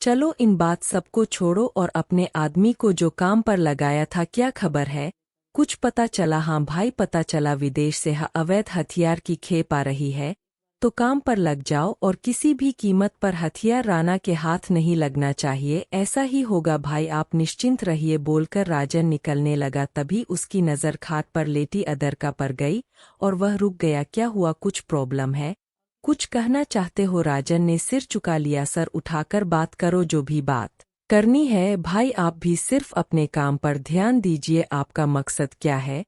चलो इन बात सबको छोड़ो और अपने आदमी को जो काम पर लगाया था क्या खबर है? कुछ पता चला? हाँ भाई, पता चला विदेश से अवैध हथियार की खेप आ रही है, तो काम पर लग जाओ और किसी भी कीमत पर हथियार राणा के हाथ नहीं लगना चाहिए। ऐसा ही होगा भाई, आप निश्चिंत रहिए बोलकर राजन निकलने लगा। तभी उसकी नज़र खाट पर लेटी अदरका पर गई और वह रुक गया। क्या हुआ, कुछ प्रॉब्लम है? कुछ कहना चाहते हो? राजन ने सिर चुका लिया। सर उठाकर बात करो, जो भी बात करनी है। भाई आप भी सिर्फ अपने काम पर ध्यान दीजिए। आपका मकसद क्या है?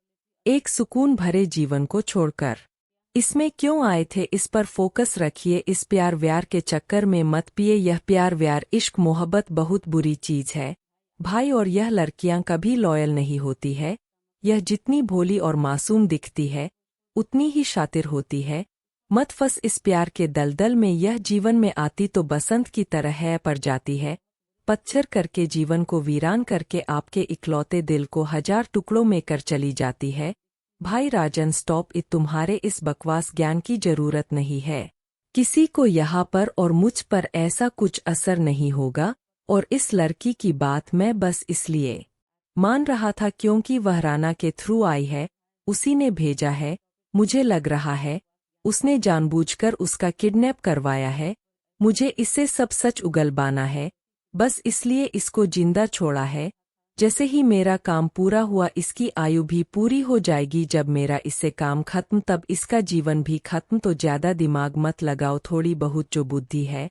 एक सुकून भरे जीवन को छोड़कर इसमें क्यों आए थे, इस पर फोकस रखिए। इस प्यार व्यार के चक्कर में मत पिए। यह प्यार व्यार इश्क मोहब्बत बहुत बुरी चीज है भाई, और यह लड़कियां कभी लॉयल नहीं होती है। यह जितनी भोली और मासूम दिखती है उतनी ही शातिर होती है। मत फंस इस प्यार के दलदल में। यह जीवन में आती तो बसंत की तरह है, पर जाती है पतझड़ करके, जीवन को वीरान करके, आपके इकलौते दिल को हजार टुकड़ों में कर चली जाती है। भाई राजन स्टॉप इट, तुम्हारे इस बकवास ज्ञान की जरूरत नहीं है। किसी को यहाँ पर और मुझ पर ऐसा कुछ असर नहीं होगा। और इस लड़की की बात मैं बस इसलिए मान रहा था क्योंकि वह राणा के थ्रू आई है, उसी ने भेजा है। मुझे लग रहा है उसने जानबूझकर उसका किडनैप करवाया है। मुझे इससे सब सच उगलवाना है, बस इसलिए इसको जिंदा छोड़ा है। जैसे ही मेरा काम पूरा हुआ इसकी आयु भी पूरी हो जाएगी। जब मेरा इससे काम खत्म तब इसका जीवन भी खत्म। तो ज्यादा दिमाग मत लगाओ, थोड़ी बहुत जो बुद्धि है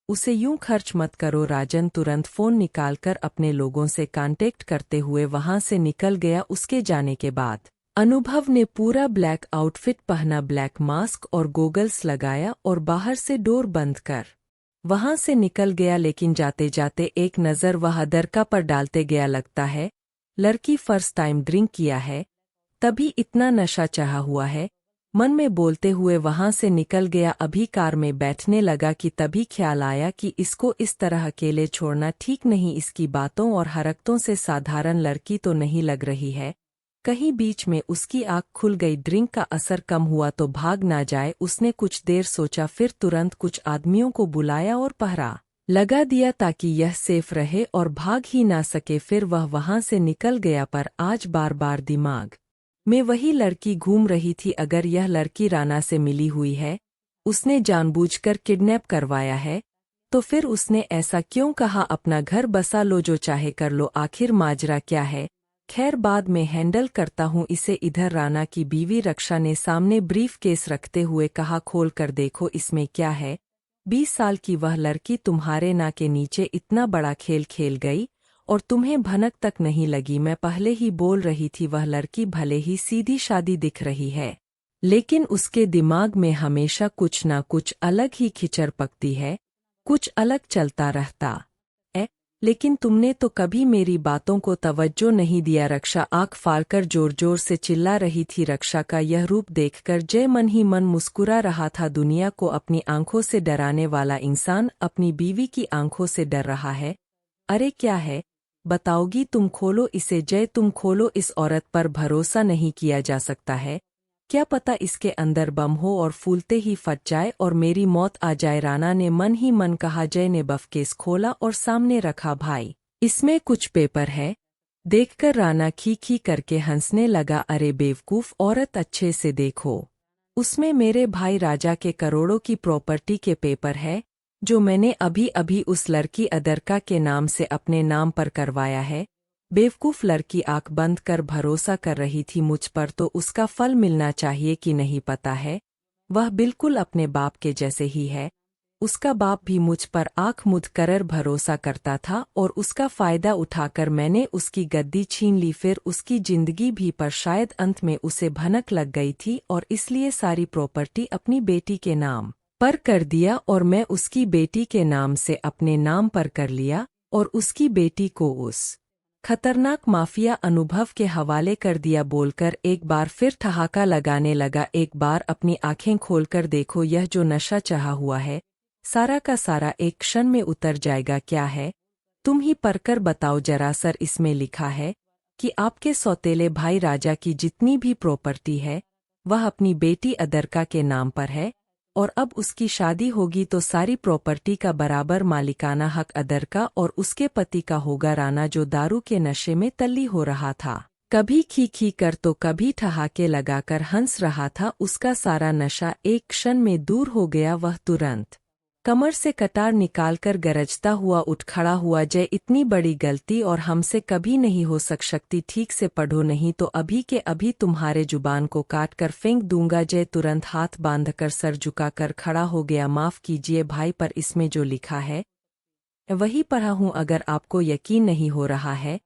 उसे यूं खर्च मत करो। राजन तुरंत फोन निकालकर अपने लोगों से कांटेक्ट करते हुए वहां से निकल गया। उसके जाने के बाद अनुभव ने पूरा ब्लैक आउटफिट पहना, ब्लैक मास्क और गोगल्स लगाया और बाहर से डोर बंद कर वहां से निकल गया। लेकिन जाते जाते एक नज़र वह अदरका पर डालते गया। लगता है लड़की फर्स्ट टाइम ड्रिंक किया है, तभी इतना नशा चाहा हुआ है, मन में बोलते हुए वहां से निकल गया। अभी कार में बैठने लगा कि तभी ख्याल आया कि इसको इस तरह अकेले छोड़ना ठीक नहीं। इसकी बातों और हरकतों से साधारण लड़की तो नहीं लग रही है। कहीं बीच में उसकी आँख खुल गई, ड्रिंक का असर कम हुआ तो भाग ना जाए। उसने कुछ देर सोचा, फिर तुरंत कुछ आदमियों को बुलाया और पहरा लगा दिया ताकि यह सेफ रहे और भाग ही ना सके। फिर वह वहां से निकल गया। पर आज बार बार दिमाग में वही लड़की घूम रही थी। अगर यह लड़की राणा से मिली हुई है, उसने जानबूझकर किडनैप करवाया है, तो फिर उसने ऐसा क्यों कहा? अपना घर बसा लो, जो चाहे कर लो, आखिर माजरा क्या है? खैर बाद में हैंडल करता हूँ इसे। इधर राणा की बीवी रक्षा ने सामने ब्रीफ केस रखते हुए कहा, खोल कर देखो इसमें क्या है। 20 साल की वह लड़की तुम्हारे नाक के नीचे इतना बड़ा खेल खेल गई और तुम्हें भनक तक नहीं लगी। मैं पहले ही बोल रही थी, वह लड़की भले ही सीधी सादी दिख रही है, लेकिन उसके दिमाग में हमेशा कुछ ना कुछ अलग ही खिचड़ पकती है, कुछ अलग चलता रहता है। लेकिन तुमने तो कभी मेरी बातों को तवज्जो नहीं दिया। रक्षा आंख फाड़कर जोर जोर से चिल्ला रही थी। रक्षा का यह रूप देखकर जय मन ही मन मुस्कुरा रहा था। दुनिया को अपनी आंखों से डराने वाला इंसान अपनी बीवी की आंखों से डर रहा है। अरे क्या है, बताओगी? तुम खोलो इसे जय, तुम खोलो। इस औरत पर भरोसा नहीं किया जा सकता है। क्या पता इसके अंदर बम हो और फूलते ही फट जाए और मेरी मौत आ जाए। राणा ने मन ही मन कहा। जय ने बफ केस खोला और सामने रखा। भाई इसमें कुछ पेपर है? देखकर राणा खी खी करके हंसने लगा। अरे बेवकूफ औरत, अच्छे से देखो, उसमें मेरे भाई राजा के करोड़ों की प्रॉपर्टी के पेपर है, जो मैंने अभी अभी उस लड़की अदरका के नाम से अपने नाम पर करवाया है। बेवकूफ लड़की आंख बंद कर भरोसा कर रही थी मुझ पर, तो उसका फल मिलना चाहिए कि नहीं पता है। वह बिल्कुल अपने बाप के जैसे ही है। उसका बाप भी मुझ पर आंख मूंद कर भरोसा करता था और उसका फायदा उठाकर मैंने उसकी गद्दी छीन ली। फिर उसकी जिंदगी भी, पर शायद अंत में उसे भनक लग गई थी और इसलिए सारी प्रॉपर्टी अपनी बेटी के नाम पर कर दिया और मैं उसकी बेटी के नाम से अपने नाम पर कर लिया और उसकी बेटी को उस खतरनाक माफिया अनुभव के हवाले कर दिया। बोलकर एक बार फिर ठहाका लगाने लगा। एक बार अपनी आंखें खोलकर देखो, यह जो नशा चाहा हुआ है सारा का सारा एक क्षण में उतर जाएगा। क्या है, तुम ही पढ़कर बताओ जरा। सर इसमें लिखा है कि आपके सौतेले भाई राजा की जितनी भी प्रॉपर्टी है वह अपनी बेटी अदरका के नाम पर है। और अब उसकी शादी होगी तो सारी प्रॉपर्टी का बराबर मालिकाना हक अदर का और उसके पति का होगा। राना जो दारू के नशे में तल्ली हो रहा था, कभी खी खी कर तो कभी ठहाके लगाकर हंस रहा था, उसका सारा नशा एक क्षण में दूर हो गया। वह तुरंत कमर से कटार निकालकर गरजता हुआ उठ खड़ा हुआ। जय, इतनी बड़ी गलती और हमसे कभी नहीं हो सकती। ठीक से पढ़ो, नहीं तो अभी के अभी तुम्हारे जुबान को काट कर फेंक दूंगा। जय तुरंत हाथ बांधकर सर झुकाकर खड़ा हो गया। माफ कीजिए भाई, पर इसमें जो लिखा है वही पढ़ा हूं। अगर आपको यकीन नहीं हो रहा है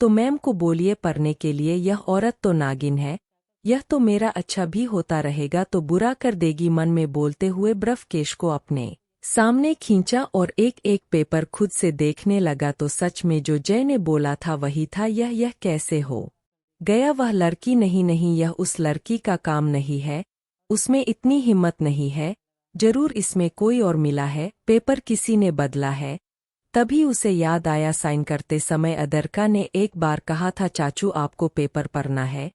तो मैम को बोलिए पढ़ने के लिए। यह औरत तो नागिन है, यह तो मेरा अच्छा भी होता रहेगा तो बुरा कर देगी। मन में बोलते हुए ब्रफकेश को अपने सामने खींचा और एक एक पेपर खुद से देखने लगा तो सच में जो जय ने बोला था वही था। यह कैसे हो गया? वह लड़की नहीं, यह उस लड़की का काम नहीं है, उसमें इतनी हिम्मत नहीं है। जरूर इसमें कोई और मिला है, पेपर किसी ने बदला है। तभी उसे याद आया, साइन करते समय अदरका ने एक बार कहा था चाचू आपको पेपर पढ़ना है।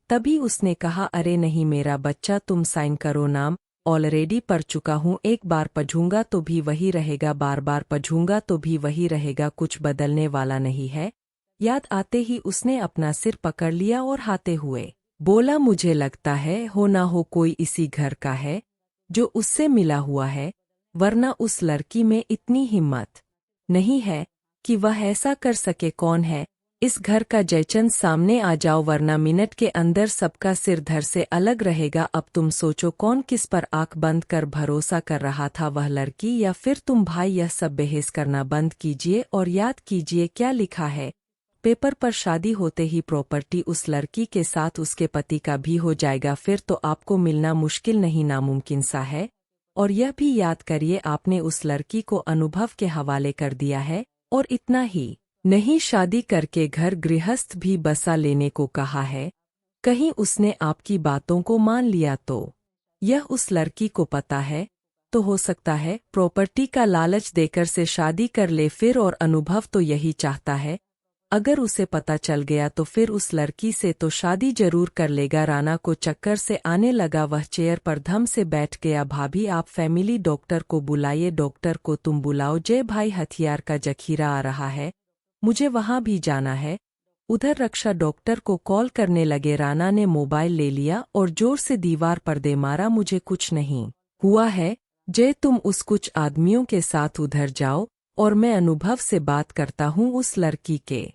तभी उसने कहा अरे नहीं मेरा बच्चा, तुम साइन करो, नाम ऑलरेडी पढ़ चुका हूँ। एक बार पढ़ूंगा तो भी वही रहेगा, बार बार पढ़ूंगा तो भी वही रहेगा, कुछ बदलने वाला नहीं है। याद आते ही उसने अपना सिर पकड़ लिया और हाथे हुए बोला मुझे लगता है हो ना हो कोई इसी घर का है जो उससे मिला हुआ है, वरना उस लड़की में इतनी हिम्मत नहीं है कि वह ऐसा कर सके। कौन है इस घर का? जयचंद सामने आ जाओ वरना मिनट के अंदर सबका सिर धड़ से अलग रहेगा। अब तुम सोचो कौन किस पर आंख बंद कर भरोसा कर रहा था, वह लड़की या फिर तुम? भाई यह सब बहस करना बंद कीजिए और याद कीजिए क्या लिखा है पेपर पर। शादी होते ही प्रॉपर्टी उस लड़की के साथ उसके पति का भी हो जाएगा, फिर तो आपको मिलना मुश्किल नहीं नामुमकिन सा है। और यह भी याद करिए आपने उस लड़की को अनुभव के हवाले कर दिया है, और इतना ही नहीं शादी करके घर गृहस्थ भी बसा लेने को कहा है। कहीं उसने आपकी बातों को मान लिया तो? यह उस लड़की को पता है तो हो सकता है प्रॉपर्टी का लालच देकर से शादी कर ले फिर, और अनुभव तो यही चाहता है। अगर उसे पता चल गया तो फिर उस लड़की से तो शादी जरूर कर लेगा। राना को चक्कर से आने लगा, वह चेयर पर धम से बैठ गया। भाभी आप फैमिली डॉक्टर को बुलाइए। डॉक्टर को तुम बुलाओ। जय भाई हथियार का जखीरा आ रहा है, मुझे वहां भी जाना है। उधर रक्षा डॉक्टर को कॉल करने लगे। राना ने मोबाइल ले लिया और जोर से दीवार पर दे मारा। मुझे कुछ नहीं हुआ है जय, तुम उस कुछ आदमियों के साथ उधर जाओ और मैं अनुभव से बात करता हूँ, उस लड़की के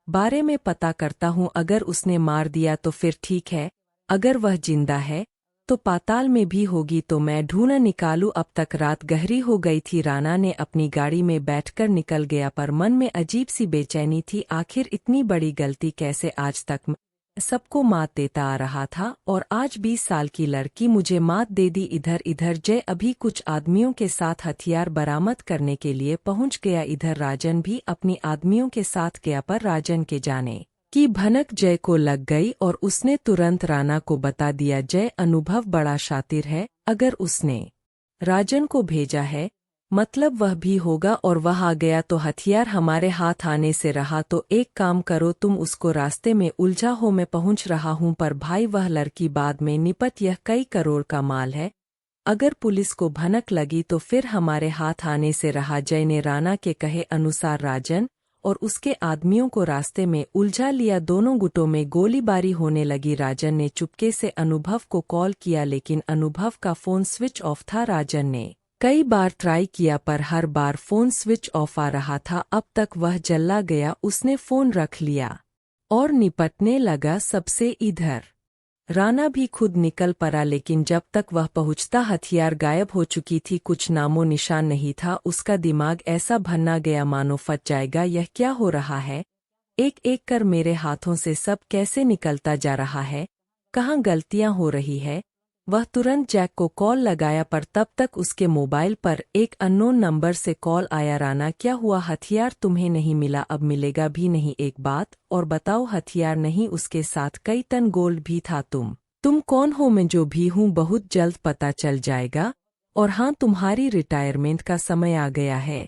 बारे में पता करता हूँ। अगर उसने मार दिया तो फिर ठीक है, अगर वह जिंदा है तो पाताल में भी होगी तो मैं ढूंढ निकालूं। अब तक रात गहरी हो गई थी। राना ने अपनी गाड़ी में बैठकर निकल गया, पर मन में अजीब सी बेचैनी थी। आखिर इतनी बड़ी गलती कैसे? आज तक सबको मात देता आ रहा था और आज 20 साल की लड़की मुझे मात दे दी। इधर इधर जय अभी कुछ आदमियों के साथ हथियार बरामद करने के लिए पहुंच गया। इधर राजन भी अपनी आदमियों के साथ गया, पर राजन के जाने की भनक जय को लग गई और उसने तुरंत राना को बता दिया। जय अनुभव बड़ा शातिर है, अगर उसने राजन को भेजा है मतलब वह भी होगा, और वह आ गया तो हथियार हमारे हाथ आने से रहा। तो एक काम करो, तुम उसको रास्ते में उलझा हो, मैं पहुंच रहा हूं। पर भाई वह लड़की बाद में निपट, यह कई करोड़ का माल है, अगर पुलिस को भनक लगी तो फिर हमारे हाथ आने से रहा। जय ने राना के कहे अनुसार राजन और उसके आदमियों को रास्ते में उलझा लिया। दोनों गुटों में गोलीबारी होने लगी। राजन ने चुपके से अनुभव को कॉल किया, लेकिन अनुभव का फोन स्विच ऑफ था। राजन ने कई बार ट्राई किया पर हर बार फोन स्विच ऑफ आ रहा था। अब तक वह जल्ला गया, उसने फोन रख लिया और निपटने लगा सबसे। इधर राना भी खुद निकल पड़ा, लेकिन जब तक वह पहुंचता हथियार गायब हो चुकी थी, कुछ नामो निशान नहीं था। उसका दिमाग ऐसा भन्ना गया मानो फट जाएगा। यह क्या हो रहा है? एक एक कर मेरे हाथों से सब कैसे निकलता जा रहा है? कहाँ गलतियां हो रही है? वह तुरंत जैक को कॉल लगाया, पर तब तक उसके मोबाइल पर एक अननोन नंबर से कॉल आया। राना क्या हुआ? हथियार तुम्हें नहीं मिला, अब मिलेगा भी नहीं। एक बात और बताओ, हथियार नहीं, उसके साथ कई टन गोल्ड भी था। तुम कौन हो? मैं जो भी हूँ बहुत जल्द पता चल जाएगा। और हाँ, तुम्हारी रिटायरमेंट का समय आ गया है,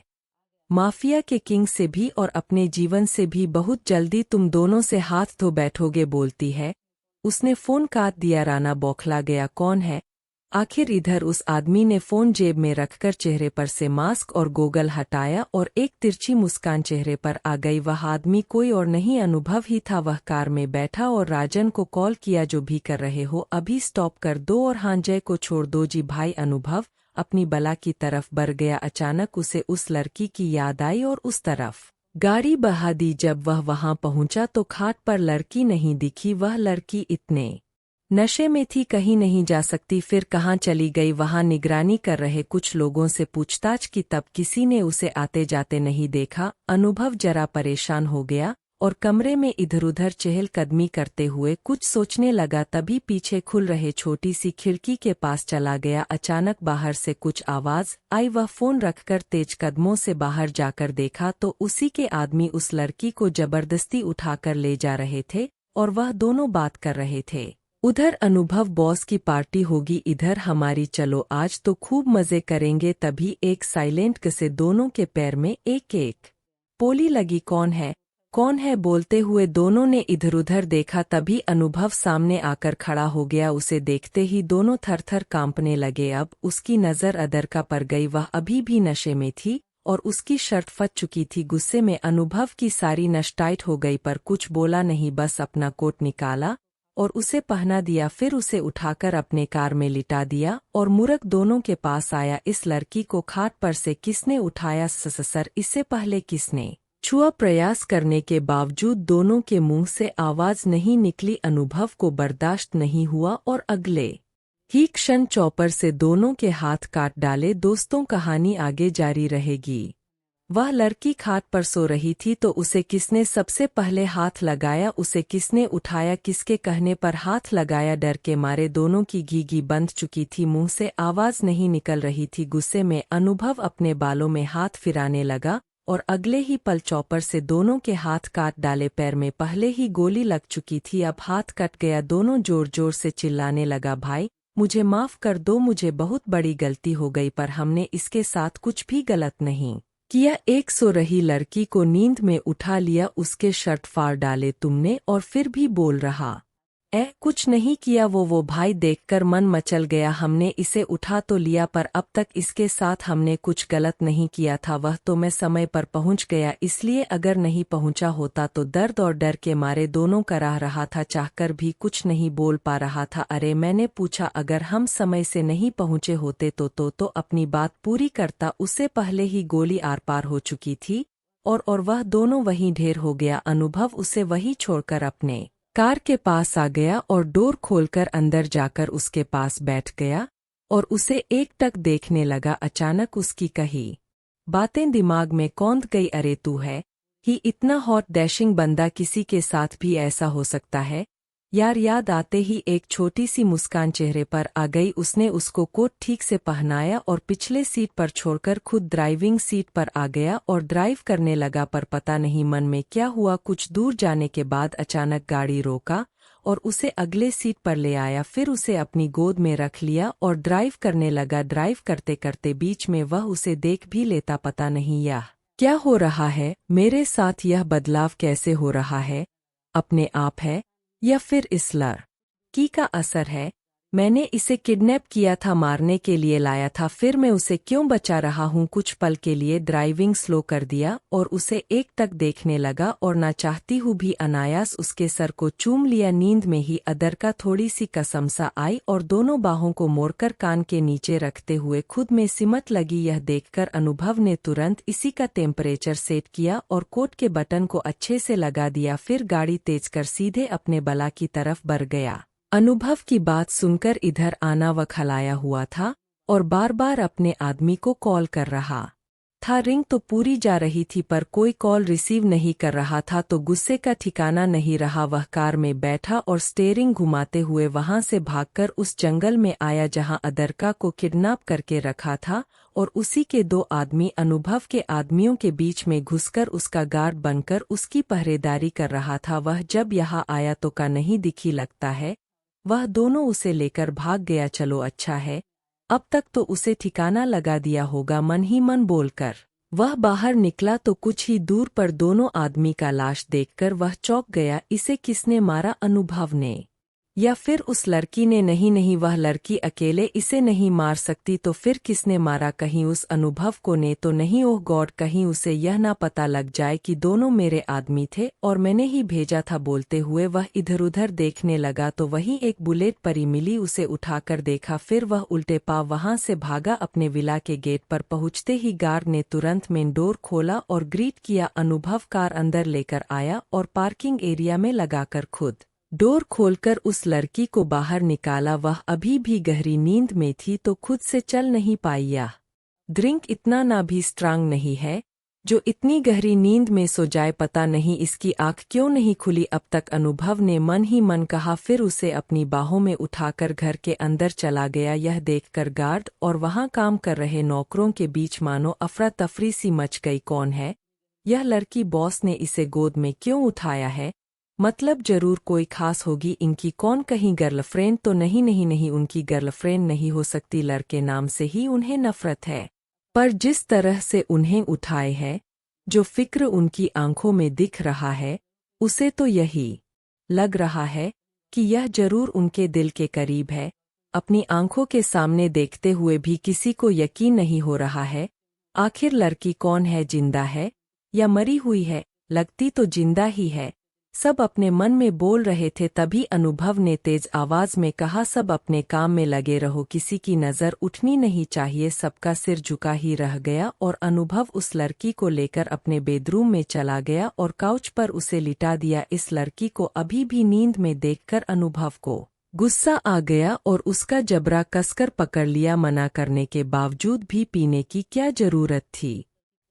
माफिया के किंग से भी और अपने जीवन से भी बहुत जल्दी तुम दोनों से हाथ धो बैठोगे। बोलती है। उसने फोन काट दिया। राना बौखला गया। कौन है? आखिर इधर उस आदमी ने फोन जेब में रखकर चेहरे पर से मास्क और गोगल हटाया और एक तिरछी मुस्कान चेहरे पर आ गई। वह आदमी कोई और नहीं अनुभव ही था। वह कार में बैठा और राजन को कॉल किया, जो भी कर रहे हो अभी स्टॉप कर दो और हांजय को छोड़ दो जी। भाई अनुभव अपनी बला की तरफ बढ़ गया। अचानक उसे उस लड़की की याद आई और उस तरफ गाड़ी बढ़ा दी। जब वह वहां पहुंचा तो खाट पर लड़की नहीं दिखी। वह लड़की इतने नशे में थी कहीं नहीं जा सकती, फिर कहाँ चली गई। वहां निगरानी कर रहे कुछ लोगों से पूछताछ की, तब किसी ने उसे आते जाते नहीं देखा। अनुभव जरा परेशान हो गया और कमरे में इधर उधर चहलकदमी करते हुए कुछ सोचने लगा। तभी पीछे खुल रहे छोटी सी खिड़की के पास चला गया। अचानक बाहर से कुछ आवाज आई। वह फोन रखकर तेज कदमों से बाहर जाकर देखा तो उसी के आदमी उस लड़की को जबरदस्ती उठाकर ले जा रहे थे और वह दोनों बात कर रहे थे। उधर अनुभव बॉस की पार्टी होगी, इधर हमारी, चलो आज तो खूब मजे करेंगे। तभी एक साइलेंट से दोनों के पैर में एक एक पोली लगी। कौन है बोलते हुए दोनों ने इधर उधर देखा। तभी अनुभव सामने आकर खड़ा हो गया। उसे देखते ही दोनों थर-थर कांपने लगे। अब उसकी नजर अदर का पर गई। वह अभी भी नशे में थी और उसकी शर्ट फट चुकी थी। गुस्से में अनुभव की सारी नस टाइट हो गई, पर कुछ बोला नहीं, बस अपना कोट निकाला और उसे पहना दिया। फिर उसे उठाकर अपने कार में लिटा दिया और मूर्ख दोनों के पास आया। इस लड़की को खाट पर से किसने उठाया? सर, इससे पहले किसने छुआ? प्रयास करने के बावजूद दोनों के मुंह से आवाज नहीं निकली। अनुभव को बर्दाश्त नहीं हुआ और अगले ही क्षण चॉपर से दोनों के हाथ काट डाले। दोस्तों, कहानी आगे जारी रहेगी। वह लड़की खाट पर सो रही थी तो उसे किसने सबसे पहले हाथ लगाया? उसे किसने उठाया? किसके कहने पर हाथ लगाया? डर के मारे दोनों की घीघी बंध चुकी थी, मुंह से आवाज नहीं निकल रही थी। गुस्से में अनुभव अपने बालों में हाथ फिराने लगा और अगले ही पल चॉपर से दोनों के हाथ काट डाले। पैर में पहले ही गोली लग चुकी थी, अब हाथ कट गया। दोनों जोर जोर से चिल्लाने लगा, भाई मुझे माफ कर दो, मुझे बहुत बड़ी गलती हो गई, पर हमने इसके साथ कुछ भी गलत नहीं किया। एक सो रही लड़की को नींद में उठा लिया, उसके शर्ट फाड़ डाले तुमने और फिर भी बोल रहा कुछ नहीं किया। वो भाई देखकर मन मचल गया। हमने इसे उठा तो लिया, पर अब तक इसके साथ हमने कुछ गलत नहीं किया था। वह तो मैं समय पर पहुंच गया, इसलिए अगर नहीं पहुंचा होता तो दर्द और डर के मारे दोनों कराह रहा था, चाहकर भी कुछ नहीं बोल पा रहा था। अरे मैंने पूछा, अगर हम समय से नहीं पहुंचे होते तो अपनी बात पूरी करता। उससे पहले ही गोली आर पार हो चुकी थी और वह दोनों वहीं ढेर हो गया। अनुभव उसे वहीं छोड़कर अपने कार के पास आ गया और डोर खोलकर अंदर जाकर उसके पास बैठ गया और उसे एकटक देखने लगा। अचानक उसकी कही बातें दिमाग में कौंध गई। अरे तू है ही इतना हॉट डैशिंग बंदा, किसी के साथ भी ऐसा हो सकता है यार? याद आते ही एक छोटी सी मुस्कान चेहरे पर आ गई। उसने उसको कोट ठीक से पहनाया और पिछले सीट पर छोड़कर खुद ड्राइविंग सीट पर आ गया और ड्राइव करने लगा। पर पता नहीं मन में क्या हुआ, कुछ दूर जाने के बाद अचानक गाड़ी रोका और उसे अगले सीट पर ले आया। फिर उसे अपनी गोद में रख लिया और ड्राइव करने लगा। ड्राइव करते करते बीच में वह उसे देख भी लेता। पता नहीं यह क्या हो रहा है मेरे साथ, यह बदलाव कैसे हो रहा है? अपने आप है या फिर इस लड़की का असर है? मैंने इसे किडनैप किया था, मारने के लिए लाया था, फिर मैं उसे क्यों बचा रहा हूँ? कुछ पल के लिए ड्राइविंग स्लो कर दिया और उसे एकटक देखने लगा और ना चाहती हूँ भी अनायास उसके सर को चूम लिया। नींद में ही अदर का थोड़ी सी कसम सा आई और दोनों बाहों को मोड़कर कान के नीचे रखते हुए खुद में सिमट लगी। यह देखकर अनुभव ने तुरंत इसी का टेम्परेचर सेट किया और कोट के बटन को अच्छे से लगा दिया। फिर गाड़ी तेज कर सीधे अपने बला की तरफ बढ़ गया। अनुभव की बात सुनकर इधर आना वह खलाया हुआ था और बार बार अपने आदमी को कॉल कर रहा था। रिंग तो पूरी जा रही थी पर कोई कॉल रिसीव नहीं कर रहा था, तो गुस्से का ठिकाना नहीं रहा। वह कार में बैठा और स्टीयरिंग घुमाते हुए वहां से भागकर उस जंगल में आया जहां अदरका को किडनैप करके रखा था और उसी के दो आदमी अनुभव के आदमियों के बीच में घुसकर उसका गार्ड बनकर उसकी पहरेदारी कर रहा था। वह जब यहाँ आया तो का नहीं दिखी, लगता है वह दोनों उसे लेकर भाग गया। चलो अच्छा है, अब तक तो उसे ठिकाना लगा दिया होगा, मन ही मन बोलकर वह बाहर निकला तो कुछ ही दूर पर दोनों आदमी का लाश देखकर वह चौंक गया। इसे किसने मारा? अनुभव ने या फिर उस लड़की ने? नहीं, वह लड़की अकेले इसे नहीं मार सकती, तो फिर किसने मारा? कहीं उस अनुभव को ने तो नहीं? ओह गॉड, कहीं उसे यह ना पता लग जाए कि दोनों मेरे आदमी थे और मैंने ही भेजा था। बोलते हुए वह इधर-उधर देखने लगा तो वहीं एक बुलेट परी मिली। उसे उठाकर देखा, फिर वह उल्टे पांव वहां से भागा। अपने विला के गेट पर पहुंचते ही गार्ड ने तुरंत मेन डोर खोला और ग्रीट किया। अनुभव कार अंदर लेकर आया और पार्किंग एरिया में लगाकर खुद डोर खोलकर उस लड़की को बाहर निकाला। वह अभी भी गहरी नींद में थी तो खुद से चल नहीं पाई। यह ड्रिंक इतना ना भी स्ट्रांग नहीं है जो इतनी गहरी नींद में सो जाए। पता नहीं इसकी आंख क्यों नहीं खुली अब तक, अनुभव ने मन ही मन कहा। फिर उसे अपनी बाहों में उठाकर घर के अंदर चला गया। यह देखकर गार्ड और वहां काम कर रहे नौकरों के बीच मानो अफरा तफरी सी मच गई। कौन है यह लड़की? बॉस ने इसे गोद में क्यों उठाया है? मतलब जरूर कोई खास होगी इनकी। कौन? कहीं गर्लफ्रेंड तो नहीं, उनकी गर्लफ्रेंड नहीं हो सकती। लड़के नाम से ही उन्हें नफरत है, पर जिस तरह से उन्हें उठाए है, जो फिक्र उनकी आंखों में दिख रहा है, उसे तो यही लग रहा है कि यह जरूर उनके दिल के करीब है। अपनी आंखों के सामने देखते हुए भी किसी को यकीन नहीं हो रहा है। आखिर लड़की कौन है? जिंदा है या मरी हुई है? लगती तो जिंदा ही है। सब अपने मन में बोल रहे थे। तभी अनुभव ने तेज आवाज में कहा, सब अपने काम में लगे रहो, किसी की नजर उठनी नहीं चाहिए। सबका सिर झुका ही रह गया और अनुभव उस लड़की को लेकर अपने बेडरूम में चला गया और काउच पर उसे लिटा दिया। इस लड़की को अभी भी नींद में देखकर अनुभव को गुस्सा आ गया और उसका जबरा कसकर पकड़ लिया। मना करने के बावजूद भी पीने की क्या जरूरत थी?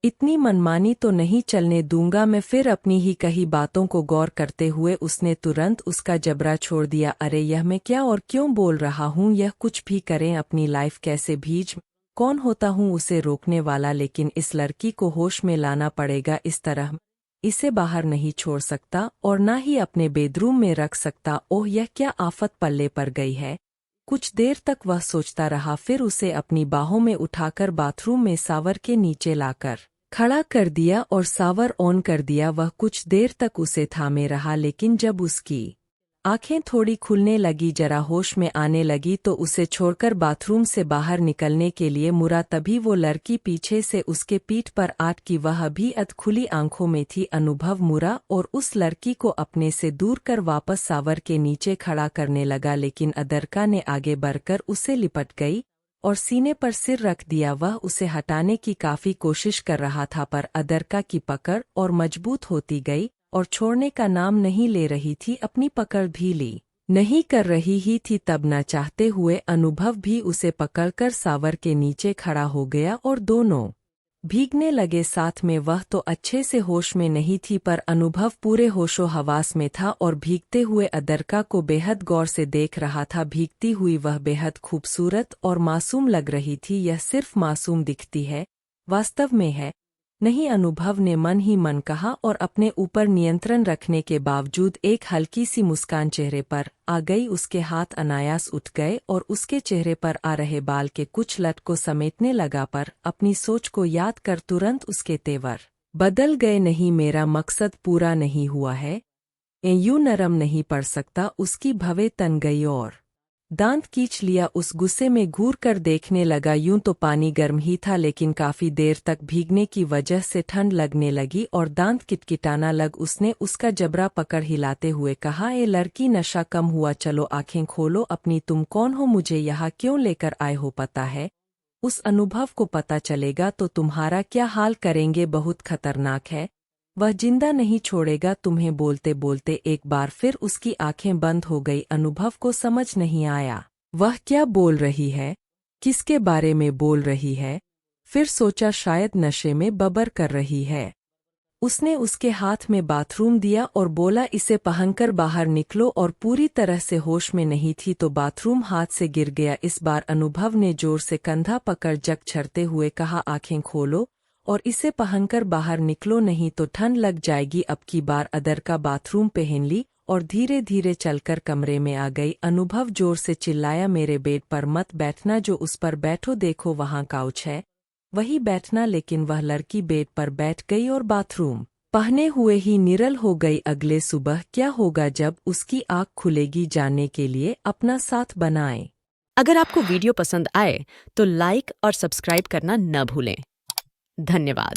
इतनी मनमानी तो नहीं चलने दूंगा मैं। फिर अपनी ही कही बातों को गौर करते हुए उसने तुरंत उसका जबरा छोड़ दिया। अरे यह मैं क्या और क्यों बोल रहा हूँ? यह कुछ भी करें, अपनी लाइफ कैसे भीज कौन होता हूँ उसे रोकने वाला? लेकिन इस लड़की को होश में लाना पड़ेगा। इस तरह इसे बाहर नहीं छोड़ सकता और ना ही अपने बेडरूम में रख सकता। ओह यह क्या आफत पल्ले पर गई है। कुछ देर तक वह सोचता रहा, फिर उसे अपनी बाहों में उठाकर बाथरूम में सावर के नीचे लाकर खड़ा कर दिया और सावर ऑन कर दिया। वह कुछ देर तक उसे थामे रहा, लेकिन जब उसकी आंखें थोड़ी खुलने लगी, जरा होश में आने लगी, तो उसे छोड़कर बाथरूम से बाहर निकलने के लिए मुड़ा। तभी वो लड़की पीछे से उसके पीठ पर आट की। वह अभी अधखुली आंखों में थी। अनुभव मुड़ा और उस लड़की को अपने से दूर कर वापस सावर के नीचे खड़ा करने लगा, लेकिन अदरका ने आगे बढ़कर उसे लिपट गई और सीने पर सिर रख दिया। वह उसे हटाने की काफी कोशिश कर रहा था, पर अदरका की पकड़ और मजबूत होती गई और छोड़ने का नाम नहीं ले रही थी। अपनी पकड़ ढीली नहीं कर रही ही थी। तब न चाहते हुए अनुभव भी उसे पकड़कर सावर के नीचे खड़ा हो गया और दोनों भीगने लगे साथ में। वह तो अच्छे से होश में नहीं थी, पर अनुभव पूरे होशो हवास में था और भीगते हुए अदरका को बेहद गौर से देख रहा था। भीगती हुई वह बेहद खूबसूरत और मासूम लग रही थी। यह सिर्फ मासूम दिखती है, वास्तव में है नहीं, अनुभव ने मन ही मन कहा और अपने ऊपर नियंत्रण रखने के बावजूद एक हल्की सी मुस्कान चेहरे पर आ गई। उसके हाथ अनायास उठ गए और उसके चेहरे पर आ रहे बाल के कुछ लट को समेटने लगा, पर अपनी सोच को याद कर तुरंत उसके तेवर बदल गए। नहीं, मेरा मकसद पूरा नहीं हुआ है, यूं नरम नहीं पड़ सकता। उसकी भवें तन गई और दांत खींच लिया। उस गुस्से में घूर कर देखने लगा। यूं तो पानी गर्म ही था, लेकिन काफी देर तक भीगने की वजह से ठंड लगने लगी और दांत किटकिटाना लग। उसने उसका जबरा पकड़ हिलाते हुए कहा, ए लड़की, नशा कम हुआ? चलो आंखें खोलो अपनी। तुम कौन हो? मुझे यहाँ क्यों लेकर आए हो? पता है उस अनुभव को पता चलेगा तो तुम्हारा क्या हाल करेंगे? बहुत खतरनाक है, वह जिंदा नहीं छोड़ेगा तुम्हें। बोलते बोलते एक बार फिर उसकी आंखें बंद हो गई। अनुभव को समझ नहीं आया वह क्या बोल रही है, किसके बारे में बोल रही है। फिर सोचा शायद नशे में बबर कर रही है। उसने उसके हाथ में बाथरूम दिया और बोला, इसे पहनकर बाहर निकलो। और पूरी तरह से होश में नहीं थी तो बाथरूम हाथ से गिर गया। इस बार अनुभव ने जोर से कंधा पकड़ जग छरते हुए कहा, आंखें खोलो और इसे पहनकर बाहर निकलो, नहीं तो ठंड लग जाएगी। अब की बार अदरका बाथरूम पहन ली और धीरे धीरे चलकर कमरे में आ गई। अनुभव जोर से चिल्लाया, मेरे बेड पर मत बैठना, जो उस पर बैठो, देखो वहां काउच है, वही बैठना। लेकिन वह लड़की बेड पर बैठ गई और बाथरूम पहने हुए ही निरल हो गई। अगले सुबह क्या होगा जब उसकी आँख खुलेगी, जानने के लिए अपना साथ बनाएं। अगर आपको वीडियो पसंद आए तो लाइक और सब्सक्राइब करना न भूलें। धन्यवाद।